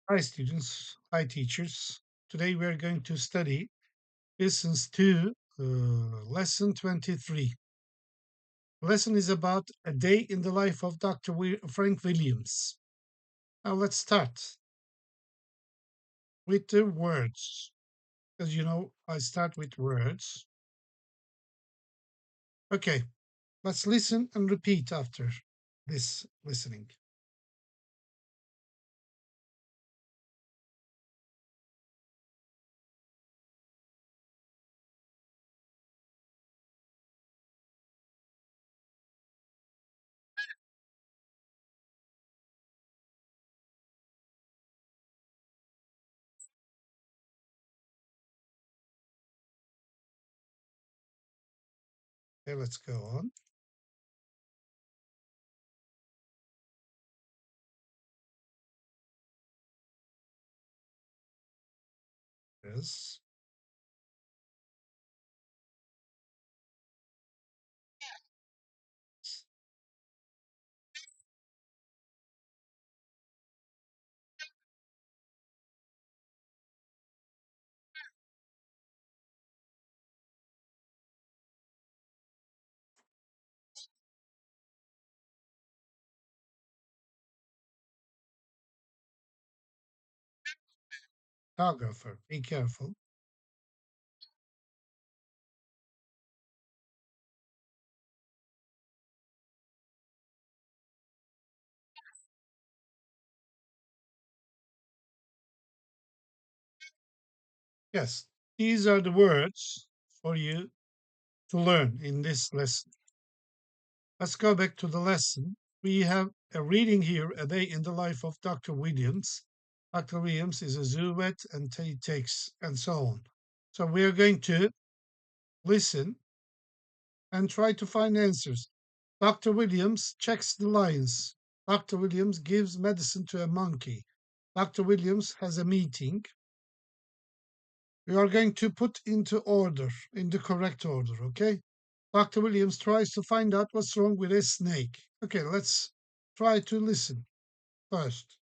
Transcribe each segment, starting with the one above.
Hi, students. Hi, teachers. Today we are going to study lessons 2, lesson 23. The lesson is about a day in the life of Dr. Frank Williams. Now let's start with the words. As you know, I start with words. Okay, let's listen and repeat after this listening. Okay, let's go on. Yes. Photographer, be careful. Yes, these are the words for you to learn in this lesson. Let's go back to the lesson. We have a reading here, A Day in the Life of Dr. Williams. Dr. Williams is a zoo vet and he takes and so on. So we are going to listen and try to find answers. Dr. Williams checks the lines. Dr. Williams gives medicine to a monkey. Dr. Williams has a meeting. We are going to put into order, in the correct order, okay? Dr. Williams tries to find out what's wrong with his snake. Okay, let's try to listen first.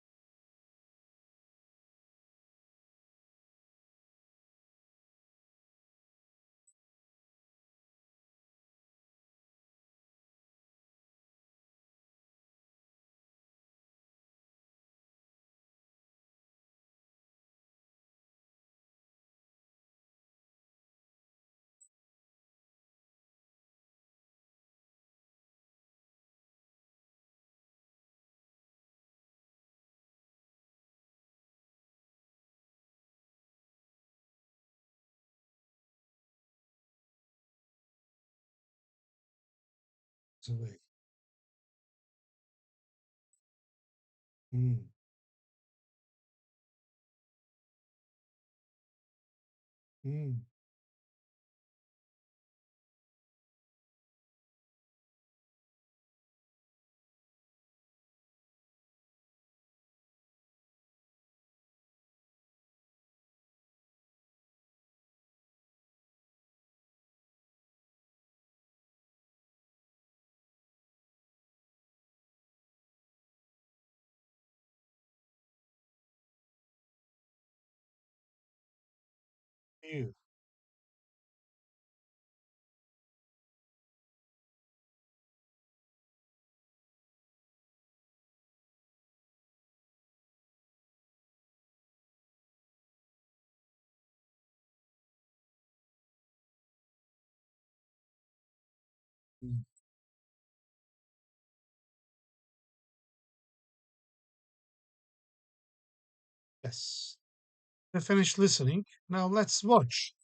So wait. Mm, mm, you. Mm. Yes. We finished listening. Now let's watch.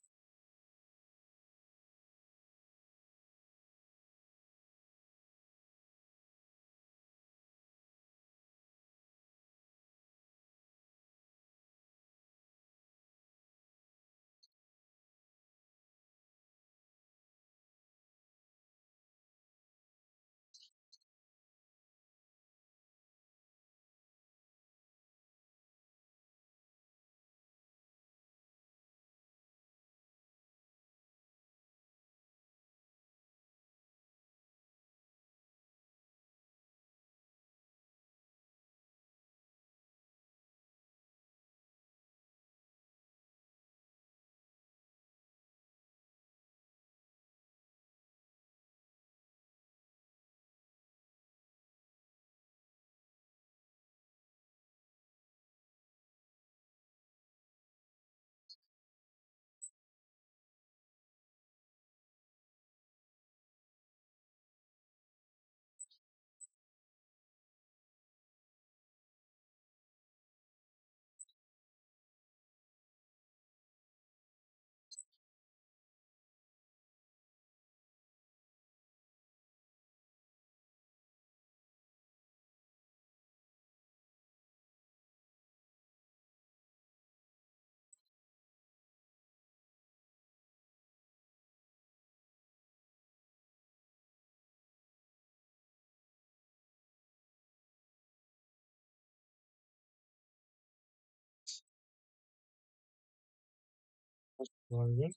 Driver,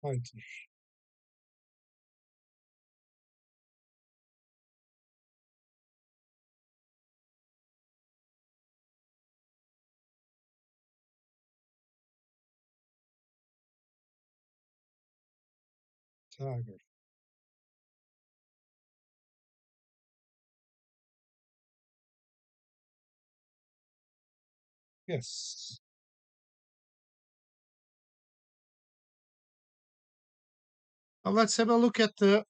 fighter. Tiger. Yes. Now let's have a look at the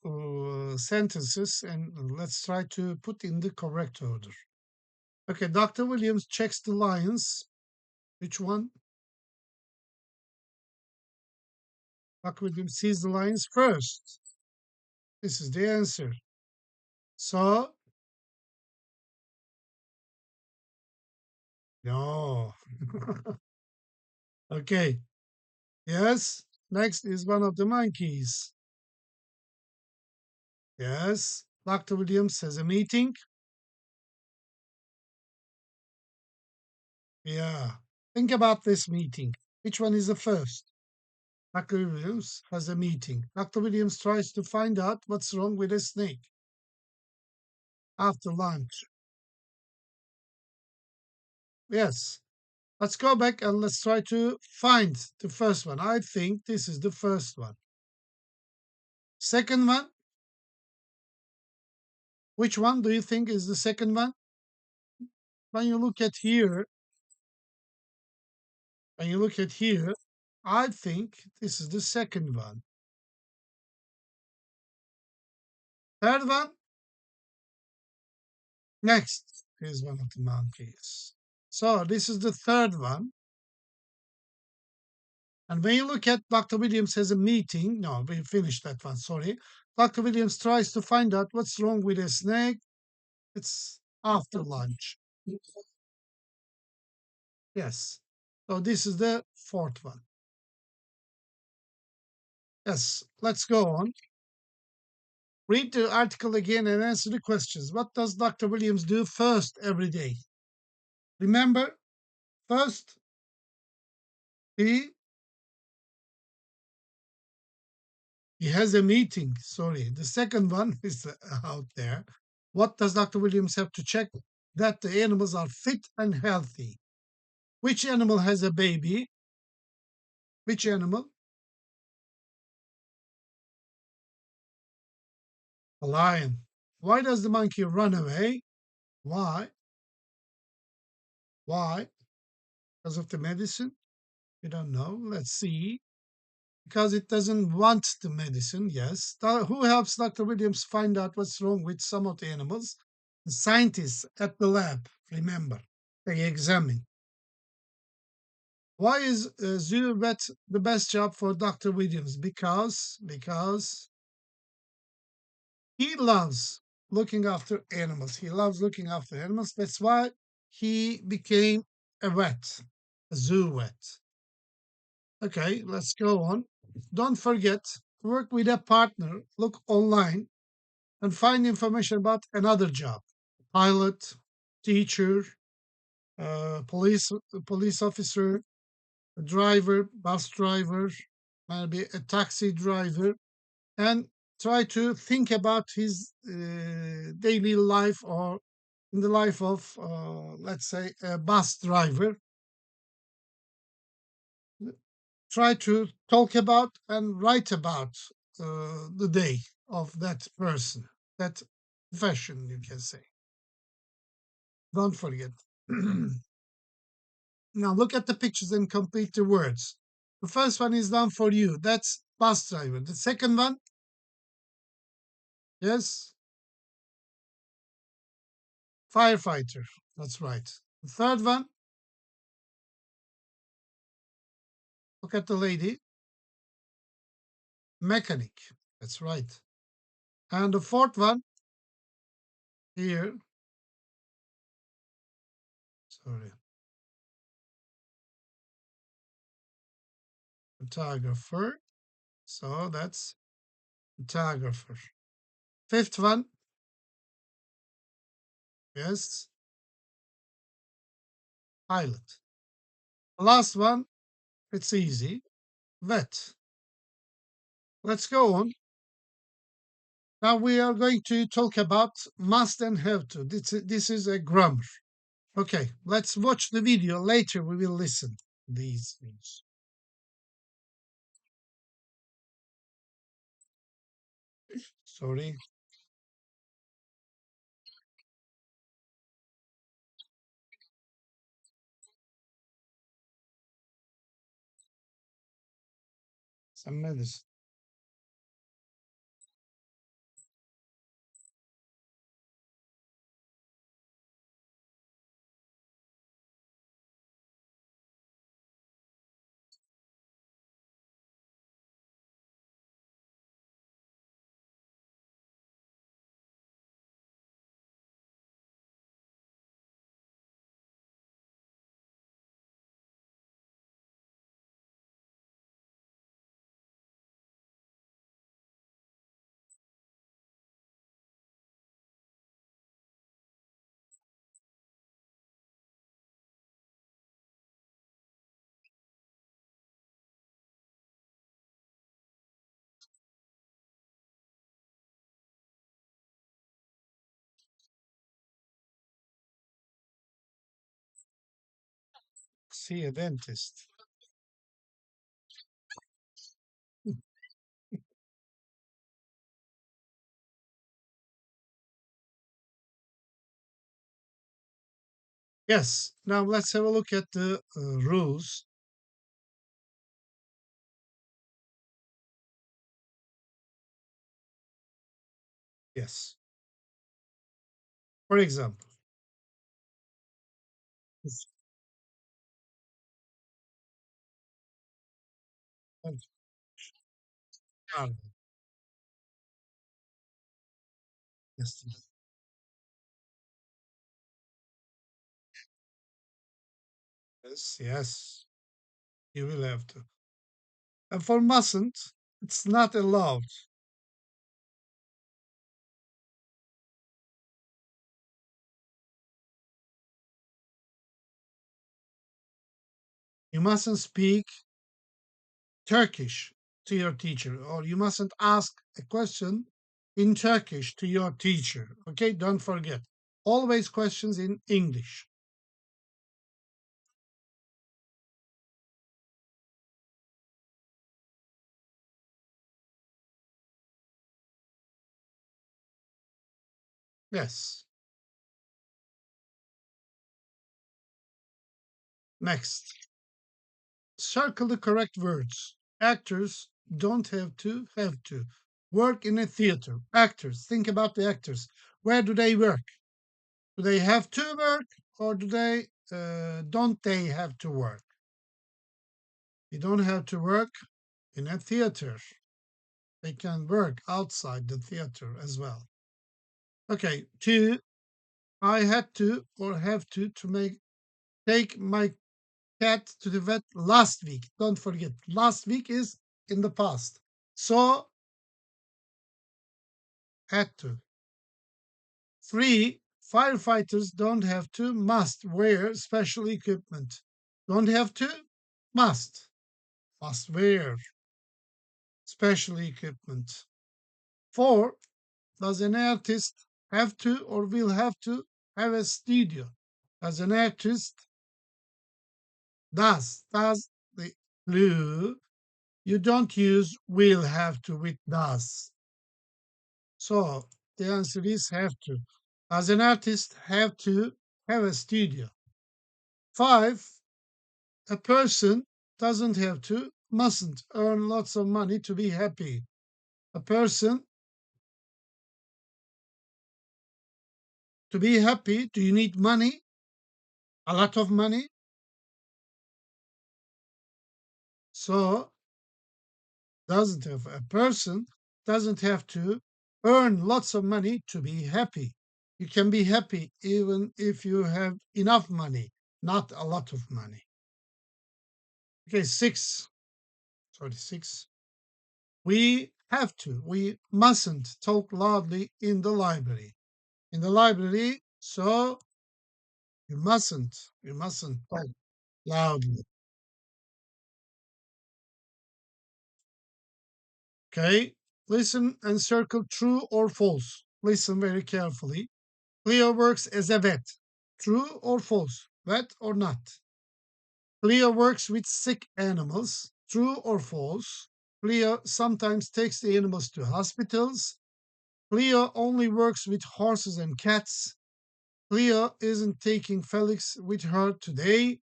sentences and let's try to put in the correct order. Okay, Dr. Williams checks the lines. Which one? Dr. Williams sees the lines first. This is the answer. So, no. Okay. Yes. Next is one of the monkeys. Yes. Dr. Williams has a meeting. Yeah. Think about this meeting. Which one is the first? Dr. Williams has a meeting. Dr. Williams tries to find out what's wrong with a snake after lunch. Yes. Let's go back and let's try to find the first one. I think this is the first one. Second one, which one do you think is the second one? When you look at here, when you look at here, I think this is the second one. Third one, next is one of the monkeys. So this is the third one. And when you look at Dr. Williams has a meeting, no, we finished that one, sorry. Dr. Williams tries to find out what's wrong with a snake. It's after lunch. Yes. So this is the fourth one. Yes, let's go on. Read the article again and answer the questions. What does Dr. Williams do first every day? Remember, first, he he has a meeting. Sorry. The second one is out there. What does Dr. Williams have to check? That the animals are fit and healthy. Which animal has a baby? Which animal? A lion. Why does the monkey run away? Why? Why? Because of the medicine? We don't know. Let's see. Because it doesn't want the medicine, yes. Who helps Dr. Williams find out what's wrong with some of the animals? The scientists at the lab, remember. They examine. Why is zoo vet the best job for Dr. Williams? Because he loves looking after animals. He loves looking after animals. That's why he became a vet, a zoo vet. Okay, let's go on. Don't forget, work with a partner, look online, and find information about another job. Pilot, teacher, police officer, a driver, bus driver, maybe a taxi driver, and try to think about his daily life or in the life of, let's say, a bus driver. Try to talk about and write about the day of that person, that profession, you can say. Don't forget. Now look at the pictures and complete the words. The first one is done for you. That's bus driver. The second one, yes, firefighter. That's right. The third one, look at the lady, mechanic. That's right. And the fourth one, here, sorry, photographer. So that's photographer. Fifth one, yes, pilot. The last one, it's easy, vet. Let's go on. Now we are going to talk about must and have to. This is a grammar. Okay, let's watch the video. Later we will listen these things. Sorry. Some medicine. See a dentist. Yes. Now let's have a look at the rules. Yes. For example, it's- yes, yes, yes. You will have to. And for mustn't, it's not allowed. You mustn't speak Turkish to your teacher, or you mustn't ask a question in Turkish to your teacher. Okay, don't forget. Always questions in English. Yes. Next, circle the correct words. Actors don't have to. Work in a theater. Actors, think about the actors. Where do they work? Do they have to work or do they don't they have to work? They don't have to work in a theater. They can work outside the theater as well. Okay, two, I had to or have to make take my cat to the vet last week. Don't forget, last week is in the past. So had to. Three, firefighters don't have to, must wear special equipment. Don't have to, must. Must wear special equipment. Four, does an artist have to or will have to have a studio? Does an artist does the clue? You don't use will have to with does. So the answer is have to. Does an artist have to have a studio? Five, a person doesn't have to, mustn't earn lots of money to be happy. A person to be happy, do you need money? A lot of money? So doesn't have a person doesn't have to earn lots of money to be happy. You can be happy even if you have enough money, not a lot of money. Okay, six. Sorry, six. We mustn't talk loudly in the library. In the library, so You mustn't talk loudly. Okay? Listen and circle true or false. Listen very carefully. Cleo works as a vet. True or false? Vet or not? Cleo works with sick animals. True or false? Cleo sometimes takes the animals to hospitals. Cleo only works with horses and cats. Cleo isn't taking Felix with her today.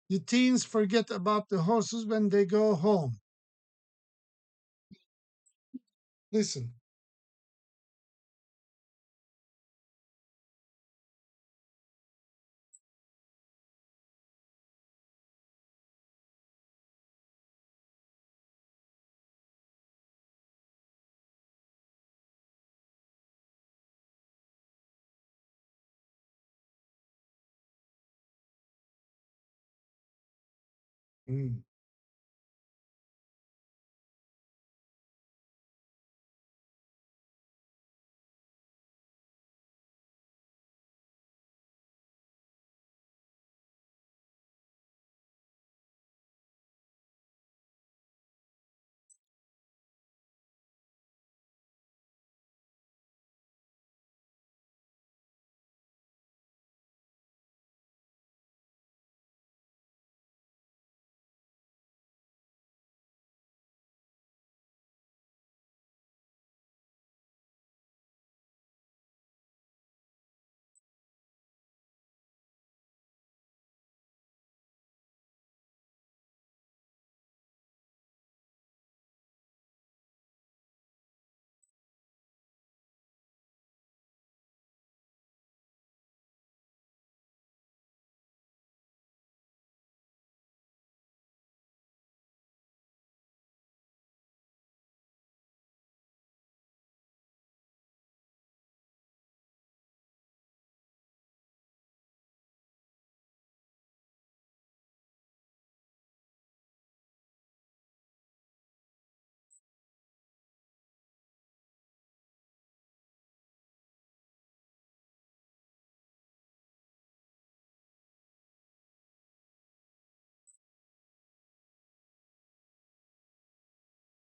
The teens forget about the horses when they go home. Listen. Mm,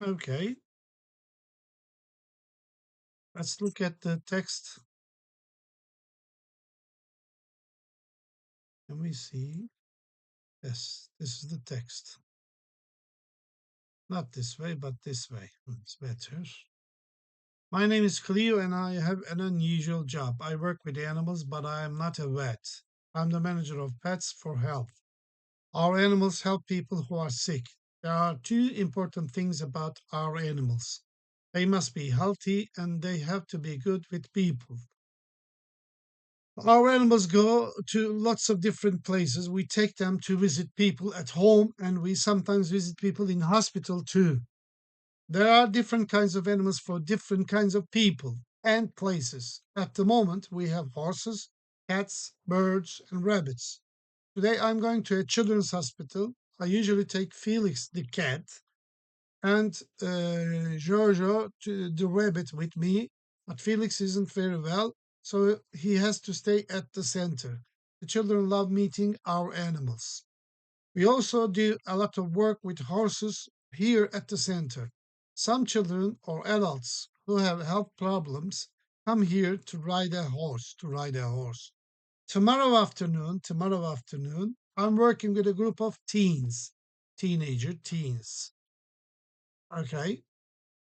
okay, let's look at the text. Can we see? Yes, this is the text. Not this way, but this way. It's better. My name is Cleo and I have an unusual job. I work with animals, but I am not a vet. I'm the manager of pets for health. Our animals help people who are sick. There are two important things about our animals. They must be healthy and they have to be good with people. Our animals go to lots of different places. We take them to visit people at home and we sometimes visit people in hospital too. There are different kinds of animals for different kinds of people and places. At the moment, we have horses, cats, birds, and rabbits. Today, I'm going to a children's hospital. I usually take Felix the cat and Giorgio the rabbit with me, but Felix isn't very well, so he has to stay at the center. The children love meeting our animals. We also do a lot of work with horses here at the center. Some children or adults who have health problems come here to ride a horse. Tomorrow afternoon, I'm working with a group of teens. Okay.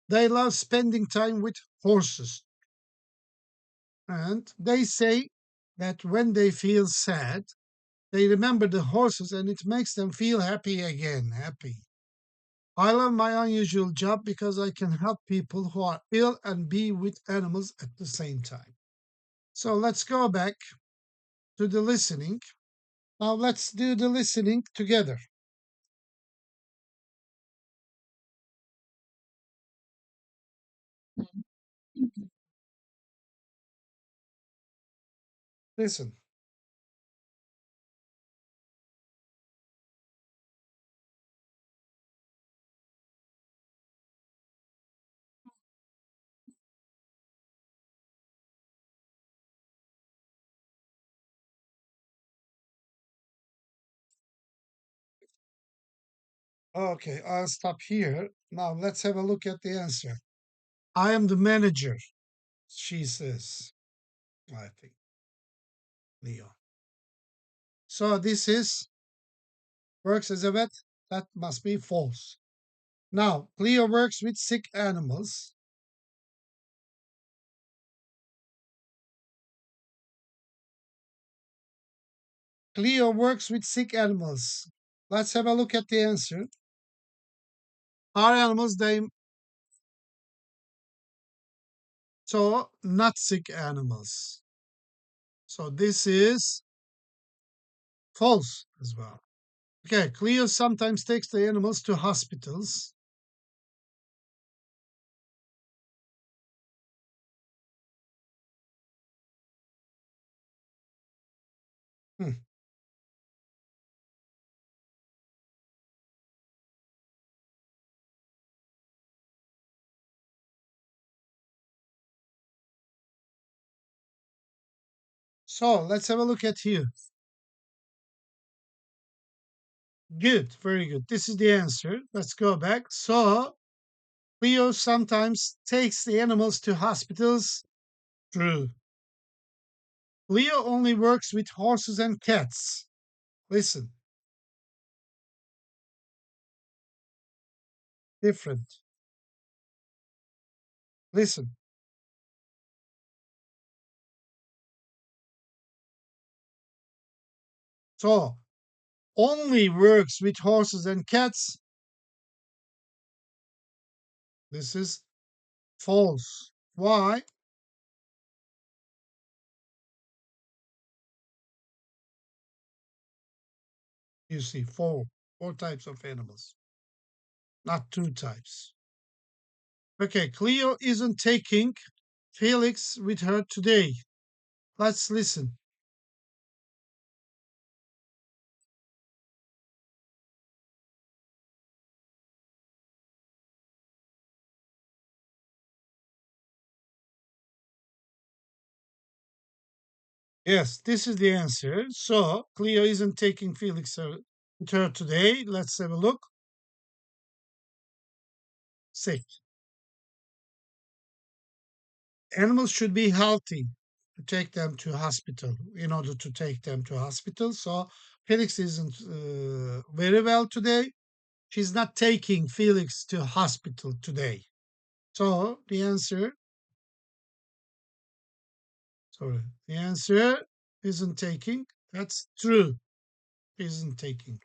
They love spending time with horses. And they say that when they feel sad, they remember the horses and it makes them feel happy again. Happy. I love my unusual job because I can help people who are ill and be with animals at the same time. So let's go back to the listening. Now let's do the listening together. Listen. Okay, I'll stop here. Now let's have a look at the answer. I am the manager, she says. I think, Leo. So this is works as a vet. That must be false. Now, Cleo works with sick animals. Cleo works with sick animals. Let's have a look at the answer. Are animals they so not sick animals? So this is false as well. Okay, Cleo sometimes takes the animals to hospitals. Hmm. So let's have a look at here. Good, very good. This is the answer. Let's go back. So Cleo sometimes takes the animals to hospitals. True. Cleo only works with horses and cats. Listen, different. Listen. So only works with horses and cats. This is false. Why? You see, four types of animals, not two types. Okay, Cleo isn't taking Felix with her today. Let's listen. Yes, this is the answer. So Cleo isn't taking Felix with her today. Let's have a look. Sick. Animals should be healthy to take them to hospital in order to take them to hospital. So Felix isn't very well today. She's not taking Felix to hospital today. So the answer isn't taking. That's true. Isn't taking.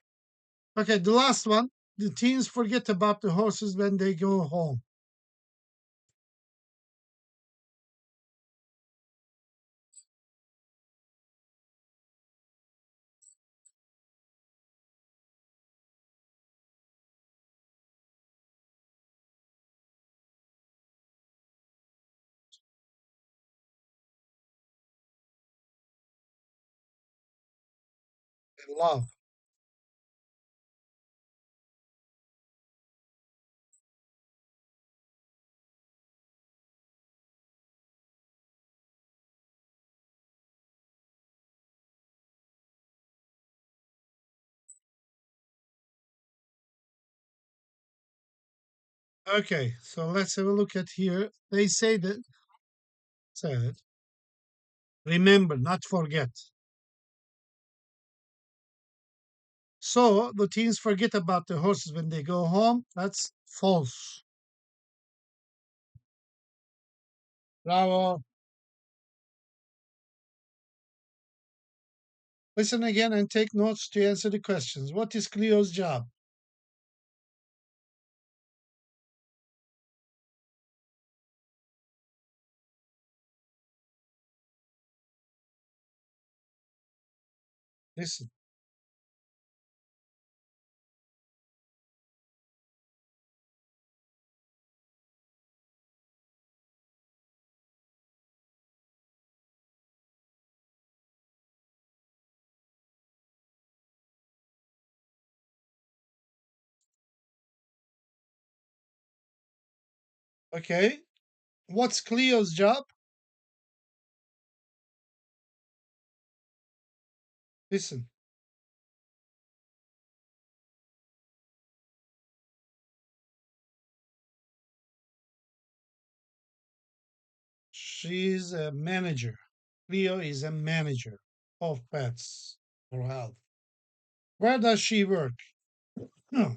Okay, the last one. The teens forget about the horses when they go home. They love. Okay, so let's have a look at here. They say that said, remember, not forget. So the teens forget about the horses when they go home. That's false. Bravo. Listen again and take notes to answer the questions. What is Cleo's job? Listen. Okay. What's Cleo's job? Listen. She's a manager. Leo is a manager of pets or health. Where does she work? Hmm.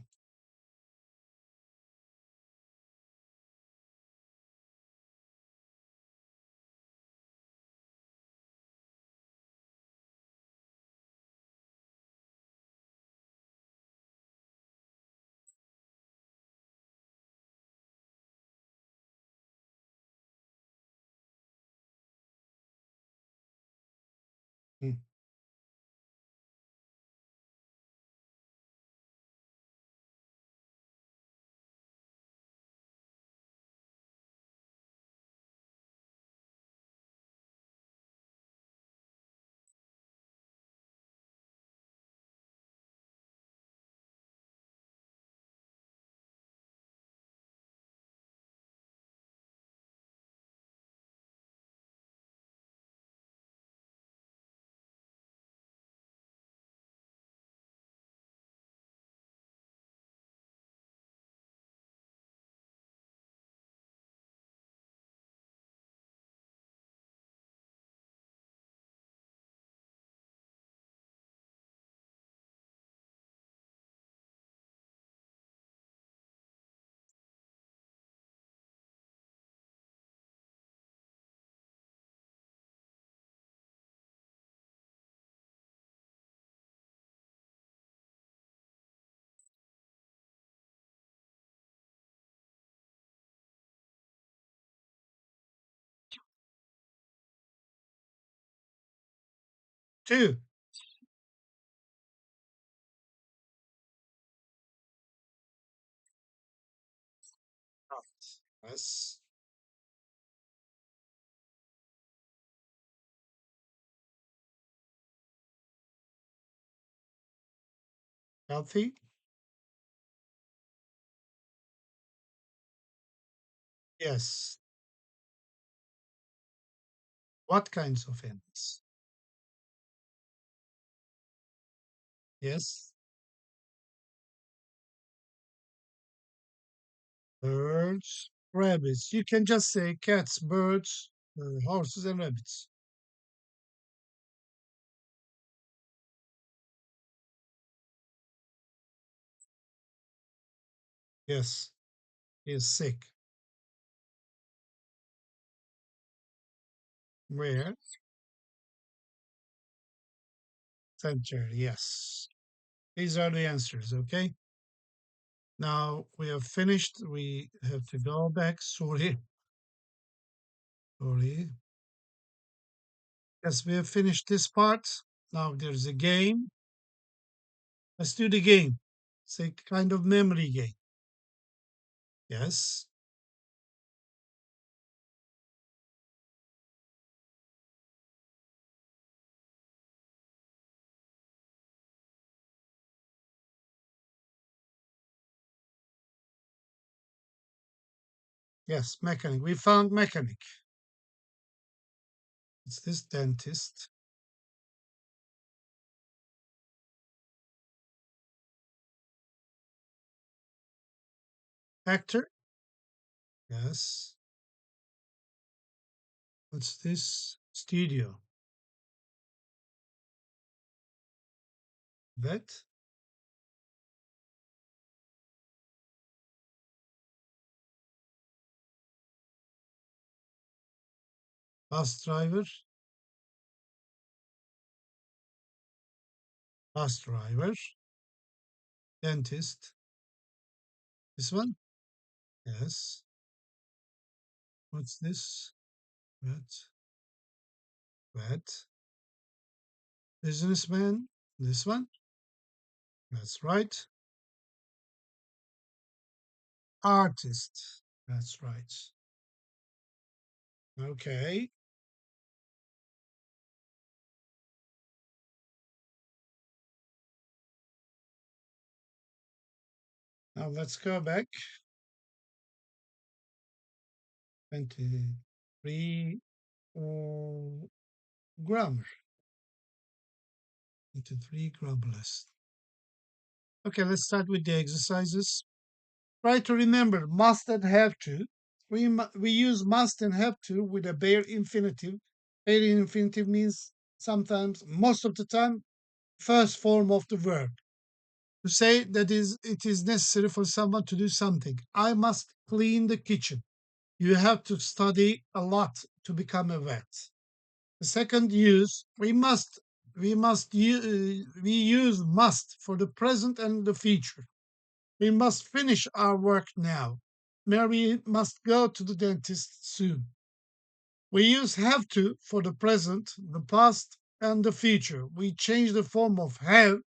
2. Yes. Healthy? Yes. What kinds of animals? Yes. Birds, rabbits. You can just say cats, birds, horses, and rabbits. Yes. He is sick. Where? Sanctuary. Yes. These are the answers. Okay. Now we have finished. We have to go back. Sorry. Sorry. Yes, we have finished this part. Now there's a game. Let's do the game. It's a kind of memory game. Yes. Yes. Mechanic. We found mechanic. It's this dentist. Actor. Yes. What's this? Studio. Vet. Bus driver. Bus driver. Dentist. This one? Yes. What's this? Vet. Vet. Businessman. This one? That's right. Artist. That's right. Okay. Now let's go back. 23 grammar. 23 grammar list. Okay, let's start with the exercises. Try to remember must and have to we use must and have to with a bare infinitive. Bare infinitive means sometimes, most of the time, first form of the verb. To say that is it is necessary for someone to do something. I must clean the kitchen. You have to study a lot to become a vet. The second use, we use must for the present and the future. We must finish our work now. Mary must go to the dentist soon. We use have to for the present, the past, and the future. We change the form of have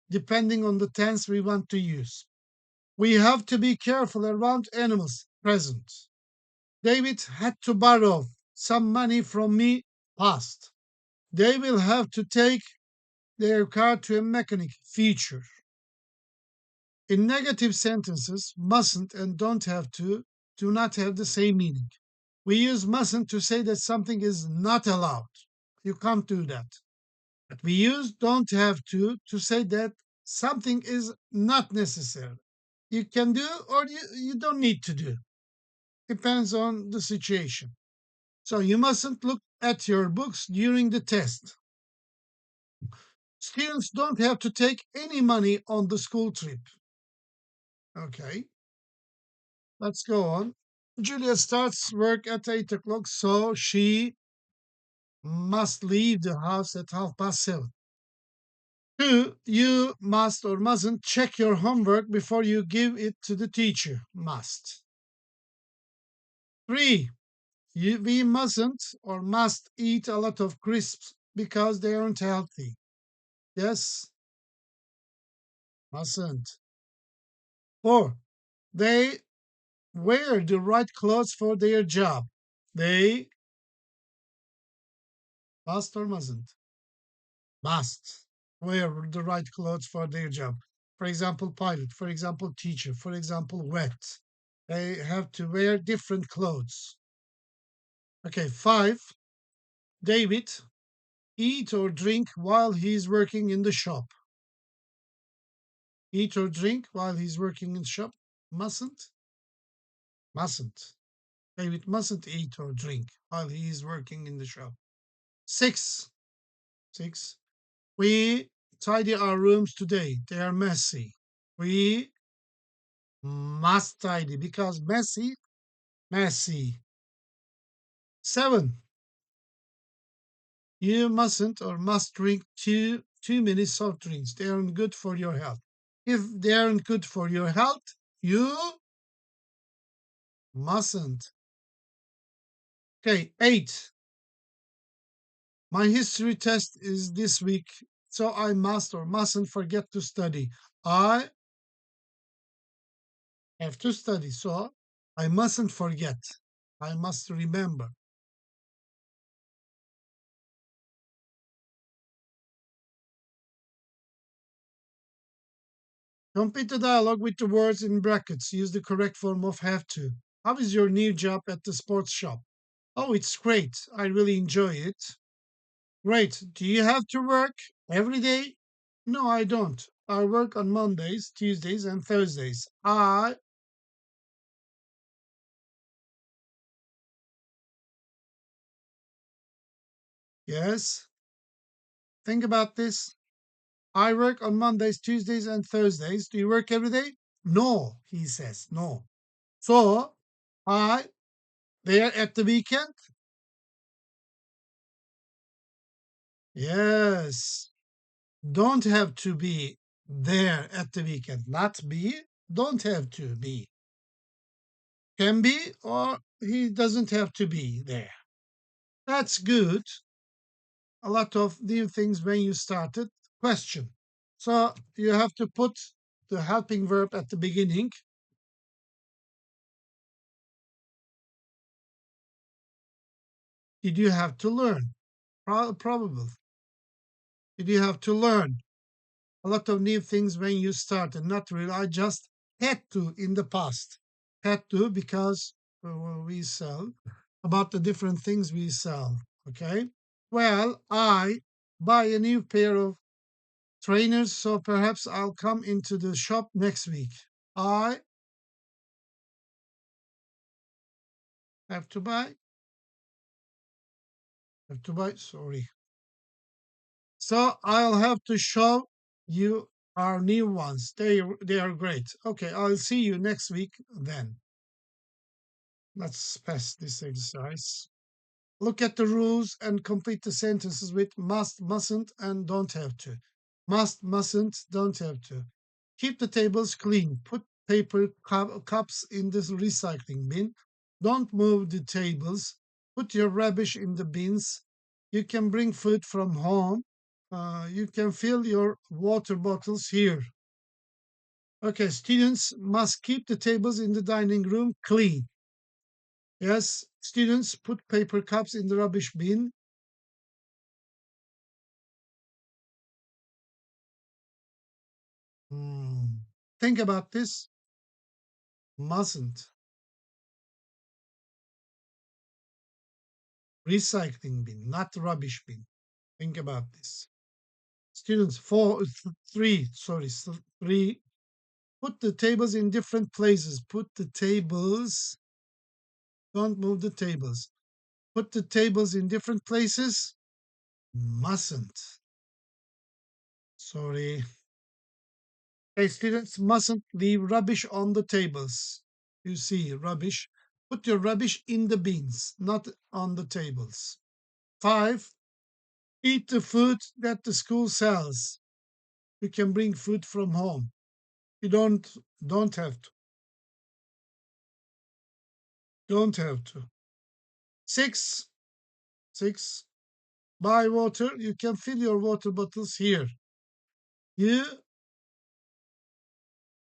depending on the tense we want to use. We have to be careful around animals, present. David had to borrow some money from me, past. They will have to take their car to a mechanic, future. In negative sentences, mustn't and don't have to do not have the same meaning. We use mustn't to say that something is not allowed. You can't do that. But we use don't have to say that something is not necessary. You can do or you don't need to do. Depends on the situation. So you mustn't look at your books during the test. Students don't have to take any money on the school trip. Okay, let's go on. Julia starts work at 8 o'clock, so she must leave the house at 7:30. Two, you must or mustn't check your homework before you give it to the teacher. Must. Three, we mustn't or must eat a lot of crisps because they aren't healthy. Yes, mustn't. Four, they wear the right clothes for their job. They must or mustn't? Must wear the right clothes for their job. For example, pilot, for example, teacher, for example, vet. They have to wear different clothes. Okay, five, David eat or drink while he's working in the shop. Eat or drink while he's working in the shop. Mustn't? Mustn't. David mustn't eat or drink while he is working in the shop. Six. Six. We tidy our rooms today. They are messy. We must tidy because messy, messy. Seven. You mustn't or must drink too many soft drinks. They aren't good for your health. If they aren't good for your health, you mustn't. Okay, eight. My history test is this week, so I must or mustn't forget to study. I have to study, so I mustn't forget. I must remember. Complete the dialogue with the words in brackets. Use the correct form of have to. How is your new job at the sports shop? Oh, it's great. I really enjoy it. Great. Do you have to work every day? No, I don't. I work on Mondays, Tuesdays, and Thursdays. Yes, think about this. I work on Mondays, Tuesdays, and Thursdays. Do you work every day? No, he says, no. So, I, there at the weekend? Yes. Don't have to be there at the weekend. Not be, don't have to be. Can be, or he doesn't have to be there. That's good. A lot of new things when you started. Question. So you have to put the helping verb at the beginning. Did you have to learn? Probable. Did you have to learn a lot of new things when you started? Not really. I just had to in the past. Had to because we sell about the different things we sell. Okay. Well, I buy a new pair of trainers, so perhaps I'll come into the shop next week. I Have to buy. Have to buy. Sorry. So I'll have to show you our new ones. They are great. Okay, I'll see you next week then. Let's pass this exercise. Look at the rules and complete the sentences with must, mustn't, and don't have to. Must, mustn't, don't have to. Keep the tables clean. Put paper cups in the recycling bin. Don't move the tables. Put your rubbish in the bins. You can bring food from home. You can fill your water bottles here. Okay, students must keep the tables in the dining room clean. Yes, students put paper cups in the rubbish bin. Think about this. Mustn't. Recycling bin, not rubbish bin. Think about this. Students, three. Put the tables in different places. Put the tables. Don't move the tables. Put the tables in different places. Mustn't. Sorry. Hey, students mustn't leave rubbish on the tables. You see, rubbish. Put your rubbish in the bins, not on the tables. 5. Eat the food that the school sells. You can bring food from home. You don't have to. Don't have to. 6. 6. Buy water. You can fill your water bottles here. You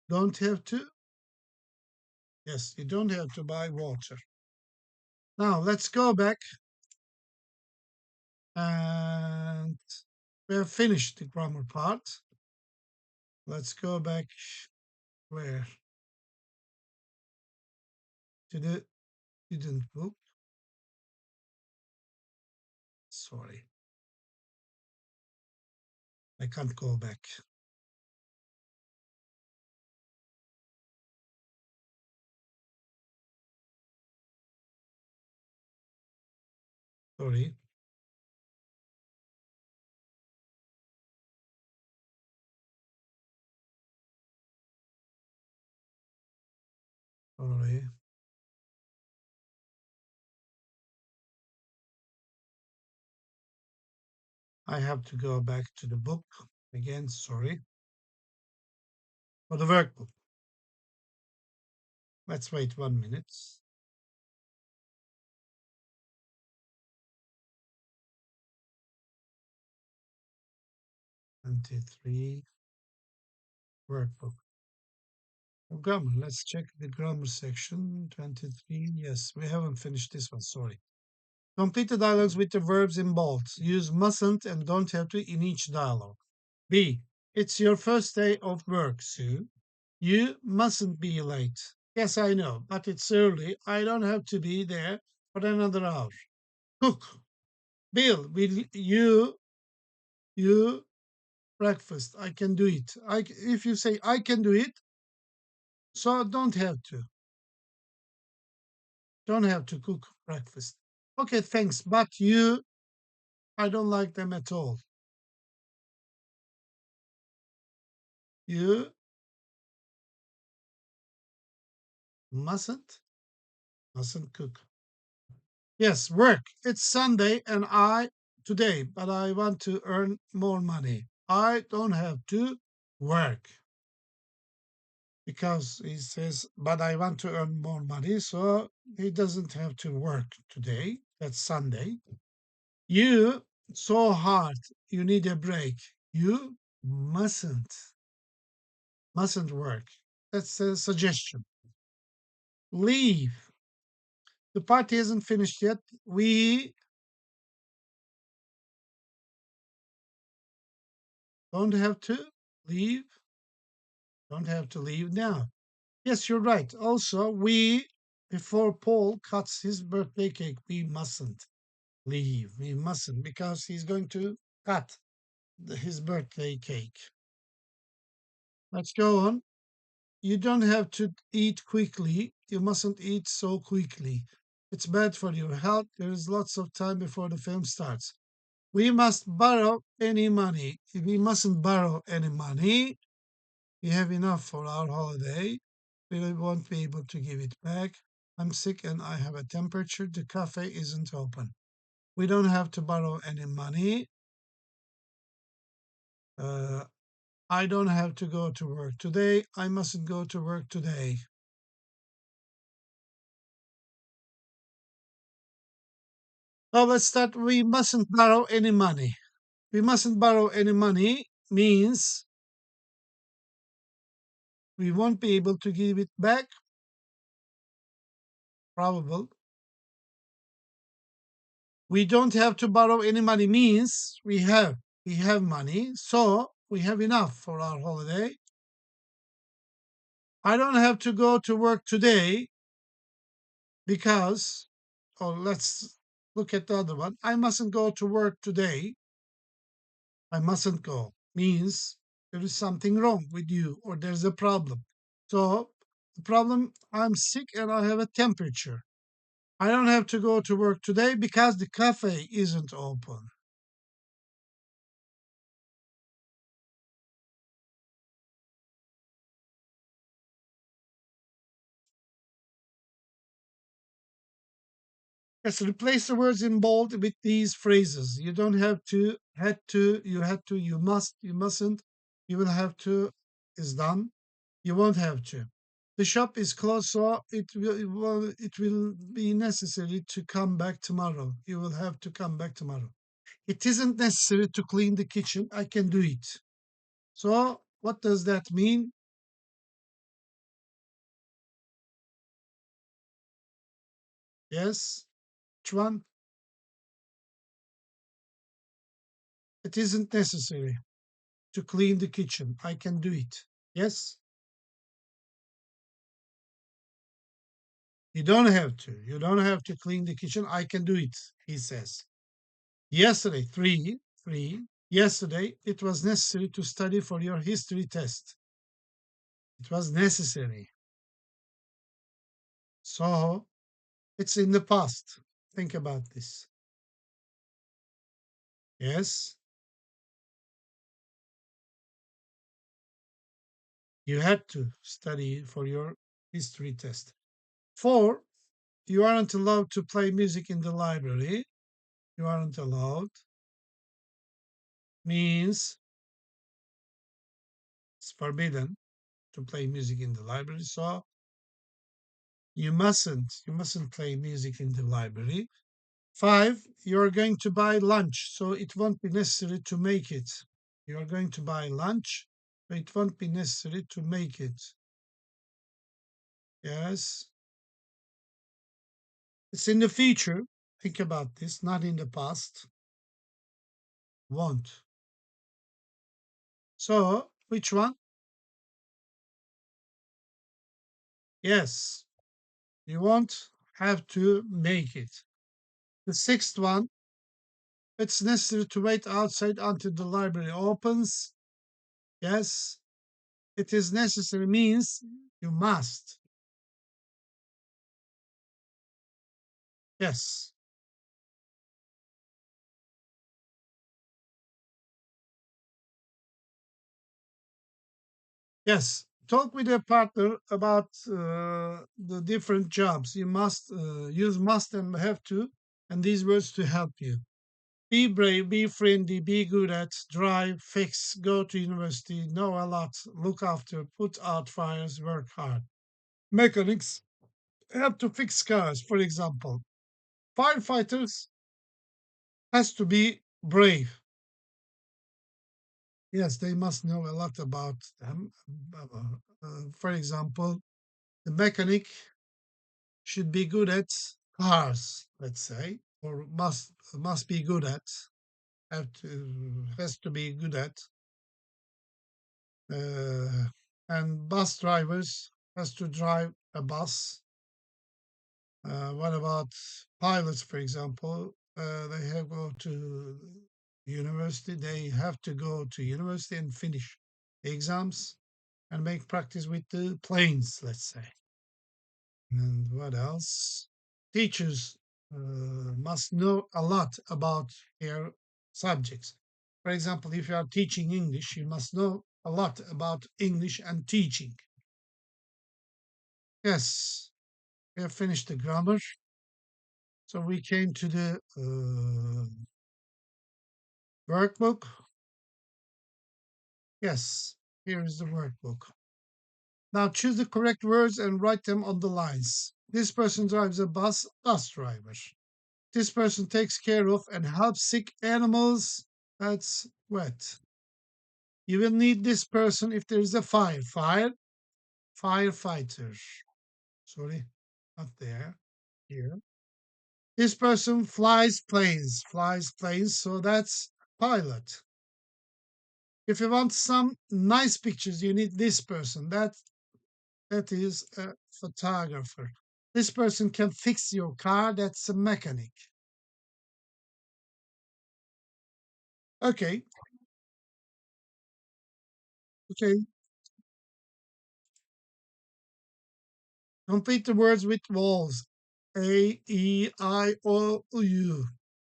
don't have to. Yes, you don't have to buy water. Now let's go back and we have finished the grammar part. Let's go back where? To the student book. Sorry. I can't go back. Sorry. Sorry. I have to go back to the book again. Sorry. For the workbook. Let's wait 1 minute. 23 workbook. Grammar. Let's check the grammar section. 23. Yes, we haven't finished this one. Sorry. Complete the dialogues with the verbs in bold. Use mustn't and don't have to in each dialogue. B. It's your first day of work, Sue. You mustn't be late. Yes, I know, but it's early. I don't have to be there for another hour. Cook. Bill, will you breakfast? I can do it. If you say I can do it, so don't have to. Don't have to cook breakfast. Okay, thanks, but I don't like them at all. You mustn't cook. Yes, work. It's Sunday and today, but I want to earn more money. I don't have to work because he says, but I want to earn more money, so he doesn't have to work today. That's Sunday. You so hard, you need a break. You mustn't work. That's a suggestion. Leave. The party hasn't finished yet. We don't have to leave. Don't have to leave now. Yes, you're right. Also, before Paul cuts his birthday cake, we mustn't leave. We mustn't because he's going to cut his birthday cake. Let's go on. You don't have to eat quickly. You mustn't eat so quickly. It's bad for your health. There is lots of time before the film starts. We must borrow any money. If we mustn't borrow any money, we have enough for our holiday. We won't be able to give it back. I'm sick and I have a temperature. The cafe isn't open. We don't have to borrow any money. Uh, I don't have to go to work today. I mustn't go to work today. Now let's start. We mustn't borrow any money. We mustn't borrow any money means we won't be able to give it back. Probable. We don't have to borrow any money means we have money, so we have enough for our holiday. I don't have to go to work today because, or let's look at the other one. I mustn't go to work today. I mustn't go means there is something wrong with you or there's a problem. So the problem, I'm sick and I have a temperature. I don't have to go to work today because the cafe isn't open. Yes, replace the words in bold with these phrases. You don't have to, had to, you must, you mustn't, you will have to is done. You won't have to. The shop is closed, so it will be necessary to come back tomorrow. You will have to come back tomorrow. It isn't necessary to clean the kitchen. I can do it. So what does that mean? Yes. Which one? It isn't necessary to clean the kitchen. I can do it. Yes. You don't have to. You don't have to clean the kitchen. I can do it, he says. Yesterday, three. Yesterday, it was necessary to study for your history test. It was necessary. So it's in the past. Think about this. Yes, you had to study for your history test. Four, you aren't allowed to play music in the library. You aren't allowed means it's forbidden to play music in the library. So you mustn't play music in the library. Five, you're going to buy lunch, so it won't be necessary to make it. You're going to buy lunch, but it won't be necessary to make it. Yes, it's in the future. Think about this, not in the past. Won't. So, which one? Yes, you won't have to make it. The sixth one, it's necessary to wait outside until the library opens. Yes, it is necessary means you must. Yes, yes. Talk with your partner about the different jobs. You must use must and have to, and these words to help you. Be brave, be friendly, be good at, drive, fix, go to university, know a lot, look after, put out fires, work hard. Mechanics have to fix cars, for example. Firefighters has to be brave. Yes, they must know a lot about them. For example, the mechanic should be good at cars, let's say, or must be good at, has to be good at, uh, and bus drivers has to drive a bus. What about pilots, for example? They have go to university. They have to go to university and finish the exams and make practice with the planes, let's say. And what else? teachers must know a lot about their subjects. For example, if you are teaching English, you must know a lot about English and teaching. Yes, we have finished the grammar. So we came to the workbook. Yes, here is the workbook. Now choose the correct words and write them on the lines. This person drives a bus driver. This person takes care of and helps sick animals. That's wet. You will need this person if there is a fire. Firefighter. Sorry, not there. Here. This person flies planes, so that's pilot. If you want some nice pictures, you need this person. That is a photographer. This person can fix your car. That's a mechanic. Okay, okay. Complete the words with vowels. A, E, I, O, U.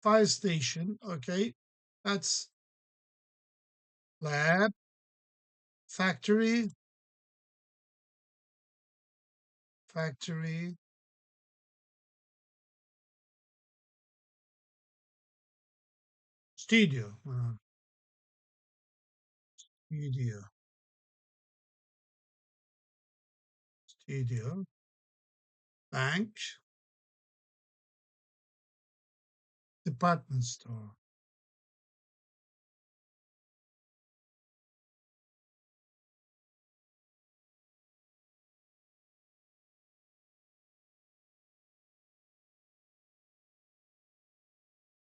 Fire station. Okay, that's lab, factory, factory, studio, studio, studio, bank, department store.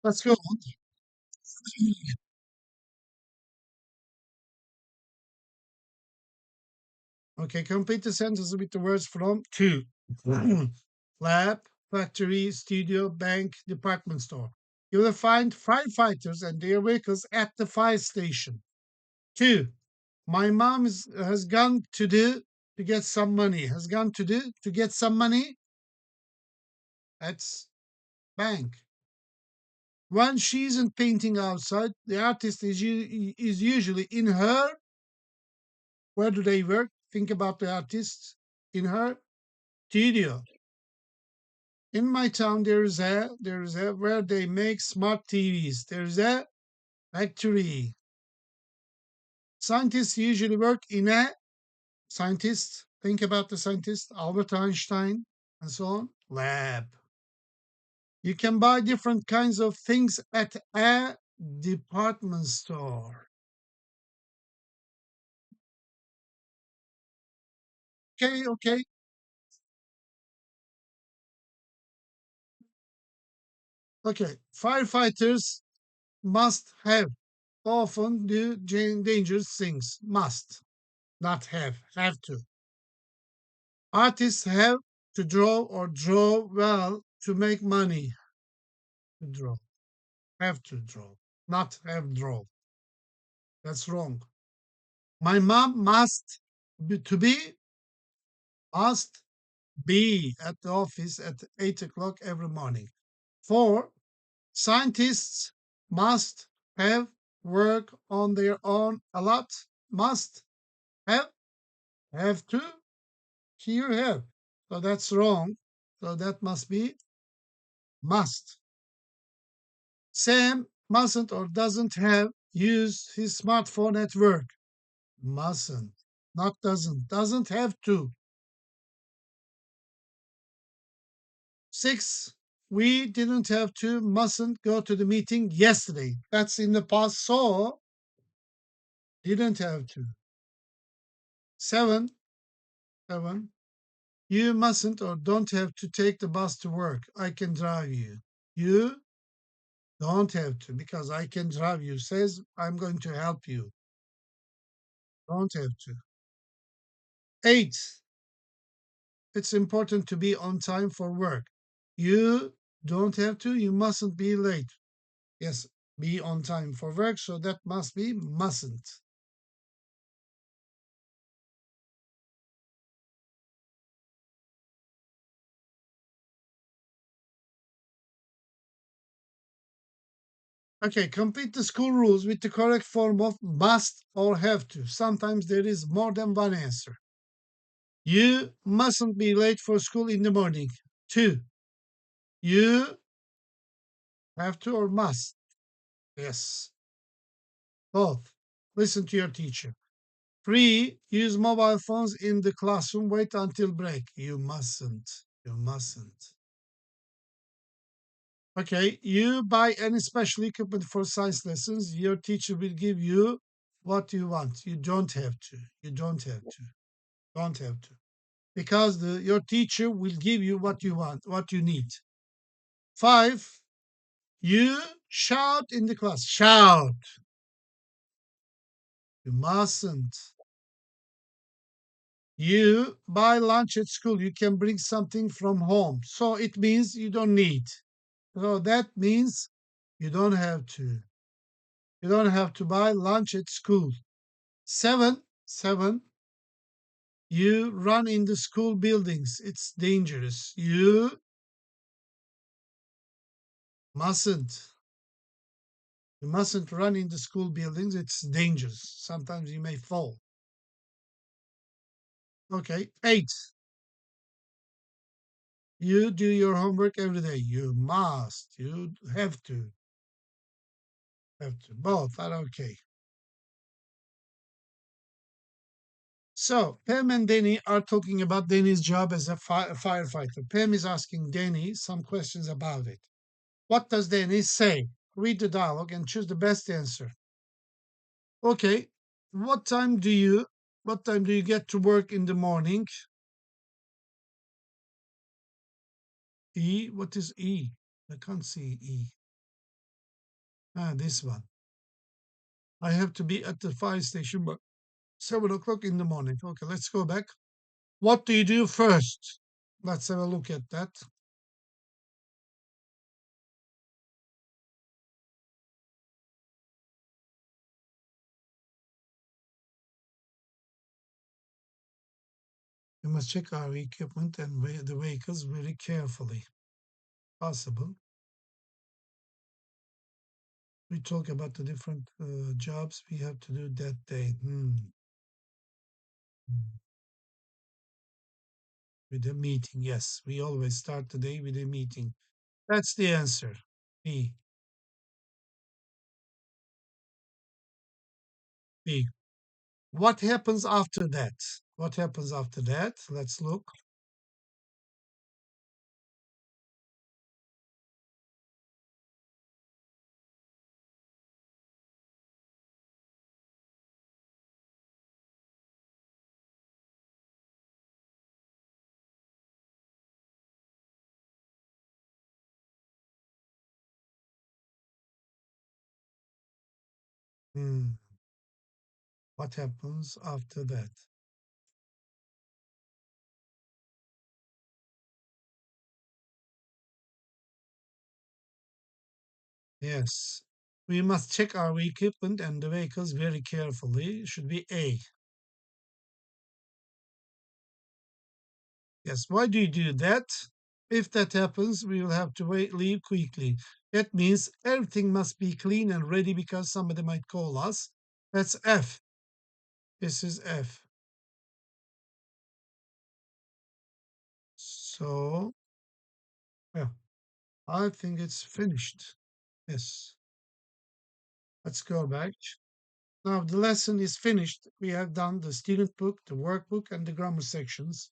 Let's go on. Okay, complete the sentence with the words from to. Lab, factory, studio, bank, department store. You will find firefighters and their vehicles at the fire station. Two, my mom has gone to get some money. Has gone to get some money. That's bank. When she isn't painting outside, the artist is usually in her. Where do they work? Think about the artist in her studio. In my town, there's a where they make smart TVs. There's a factory. Scientists usually work in a scientist. Think about the scientist, Albert Einstein, and so on. Lab. You can buy different kinds of things at a department store. Okay, okay, okay. Firefighters must have often do dangerous things. Must not have to. Artists have to draw or draw well to make money. To draw, have to draw, not have draw. That's wrong. My mom must be at the office at 8 o'clock every morning. 4, scientists must have work on their own a lot. Must have to here have. So that's wrong. So that must be must. Sam mustn't or doesn't have used his smartphone at work. Mustn't, not doesn't. Doesn't have to. 6, we didn't have to, mustn't go to the meeting yesterday. That's in the past, so didn't have to. 7, 7, you mustn't or don't have to take the bus to work. I can drive you. You don't have to because I can drive you. Says I'm going to help you. Don't have to. 8, it's important to be on time for work. You don't have to, you mustn't be late. Yes, be on time for work, so that must be mustn't. Okay, complete the school rules with the correct form of must or have to. Sometimes there is more than one answer. You mustn't be late for school in the morning. 2. You have to or must. Yes, both. Listen to your teacher. 3. Use mobile phones in the classroom. Wait until break. You mustn't. You mustn't. Okay, you buy any special equipment for science lessons. Your teacher will give you what you want. You don't have to. You don't have to. Don't have to. Because your teacher will give you what you want, what you need. 5. You shout in the class. Shout. You mustn't. You buy lunch at school. You can bring something from home. So it means you don't need. So that means you don't have to. You don't have to buy lunch at school. 7. You run in the school buildings. It's dangerous. You mustn't. You mustn't run in the school buildings. It's dangerous. Sometimes you may fall. Okay. 8. You do your homework every day. You must. You have to. Have to. Both are okay. So Pam and Danny are talking about Danny's job as a firefighter. Pam is asking Danny some questions about it. What does Danny say? Read the dialogue and choose the best answer. Okay. What time do you what time do you get to work in the morning? E. What is E? I can't see E. Ah, this one. I have to be at the fire station by 7 o'clock in the morning. Okay, let's go back. What do you do first? Let's have a look at that. We must check our equipment and the vehicles very carefully. Possible. We talk about the different jobs we have to do that day. With a meeting, yes. We always start the day with a meeting. That's the answer. B. B. What happens after that? What happens after that? Let's look. Hmm. What happens after that? Yes. We must check our equipment and the vehicles very carefully. Should be A. Yes. Why do you do that? If that happens, we will have to leave quickly. That means everything must be clean and ready because somebody might call us. That's F. This is F. So, yeah, I think it's finished. Yes. Let's go back. Now the lesson is finished. We have done the student book, the workbook, and the grammar sections.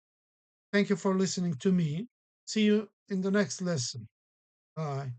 Thank you for listening to me. See you in the next lesson. Bye.